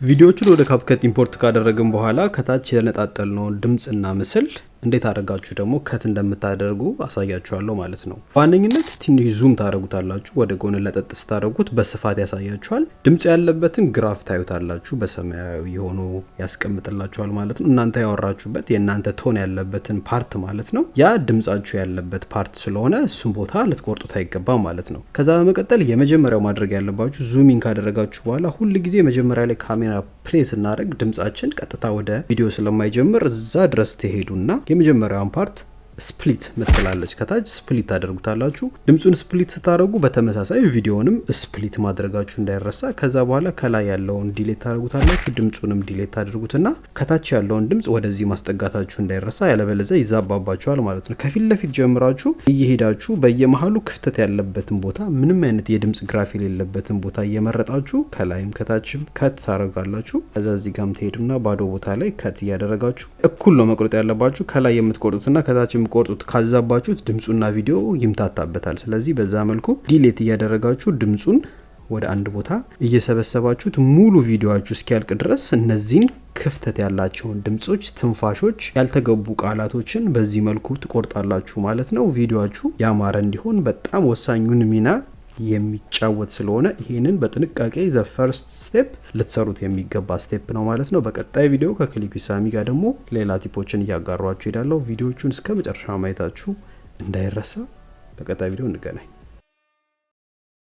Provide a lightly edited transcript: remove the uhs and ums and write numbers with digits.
ቪዲዮቹን ወደ CapCut ኢምፖርት ካደረግን በኋላ ከታች የነጣጠልነው ድምጽና ምስል እንዴት አድርጋችሁ ደግሞ ከት እንደምታደርጉ አሳያችኋለሁ ማለት ነው። በዋነኝነት ትንሽ ዙም ታደርጉታላችሁ ወደ ጎን ለጠጥ ስታደርጉት በስፋት ያሳያችኋል። ድምጽ ያለበትን ግራፍ ታዩታላችሁ በሰማያዊ ሆኖ ያስቀምጥላችኋል ማለት ነው። እናንተ ያወራችሁበት የእናንተ ቶን ያለበትን ፓርት ማለት ነው። ያ ድምጻችሁ ያለበት ፓርት ስለሆነ እሱን ቦታ ልትቆርጡት አይገባም ማለት ነው። ከዛ በመቀጠል የመጀመሪያው ማድረግ ያለባችሁ ዙሚንግ ካደረጋችሁ በኋላ ሁሉ ጊዜ መጀመሪያ ላይ ካሜራ ፕሌስ እናደርግ ድምጻችን ቀጥታ ወደ ቪዲዮ ስለማይጀምር እዛ ድረስ ትሄዱና የመጀመሪያውን ፓርት ስፕሊት መጥላለች ከታች ስፕሊት ታደርጉታላችሁ። ድምጹን ስፕሊት ስታደርጉ በተመሳሳይ ቪዲዮንም ስፕሊት ማድረጋችሁ እንዳይረሳ። ከዛ በኋላ ከላይ ያለውን ዲሌት ታደርጉታላችሁ፣ ድምጹንም ዲሌት ታደርጉትና ከታች ያለውን ድምጽ ወደዚህ ማስጠጋታችሁ እንዳይረሳ፣ ያለበለዚያ ይዛባባችኋል ማለት ነው። ከፊት ለፊት ጀምራችሁ እየሄዳችሁ በየመሃሉ ክፍተት ያለበትን ቦታ ምንም አይነት የድምጽ ግራፍ የሌለበትን ቦታ እየመረጣችሁ ከላይም ከታችም ከት ታደርጋላችሁ። ከዛ እዚህ ጋርም ትሄዱና ባዶ ቦታ ላይ ከት እያደረጋችሁ እኩል ነው መቁረጥ ያለባችሁ። ከላይ የምትቆርጡትና ከታች ቆርጡት ካዛባችሁት ድምጹና ቪዲዮ ይምታታበታል። ስለዚህ በዛ መልኩ ዲሌት እያደረጋችሁ ድምጹን ወደ አንድ ቦታ እየሰበሰባችሁት ሙሉ ቪዲዮአችሁ እስኪያልቅ ድረስ እነዚህን ክፍተት ያላቸውን ድምጾች፣ ትንፋሾች፣ ያልተገቡ ቃላቶችን በዚህ መልኩ ትቆርጣላችሁ ማለት ነው። ቪዲዮአችሁ ያማረ እንዲሆን በጣም ወሳኙን ሚና የሚጫወት ስለሆነ ይሄንን በጥንቃቄ ዘ ፈርስት ስቴፕ ልትሰሩት የሚገባ ስቴፕ ነው ማለት ነው። በቀጣይ ቪዲዮ ከክሊፕ ሳሚ ጋር ደግሞ ሌላ ቲፖችን እያጋራችሁ ሄዳለሁ። ቪዲዮቹን እስከ መጨረሻ ማየታችሁ እንዳይረሳ። በቀጣይ ቪዲዮ እንገናኝ።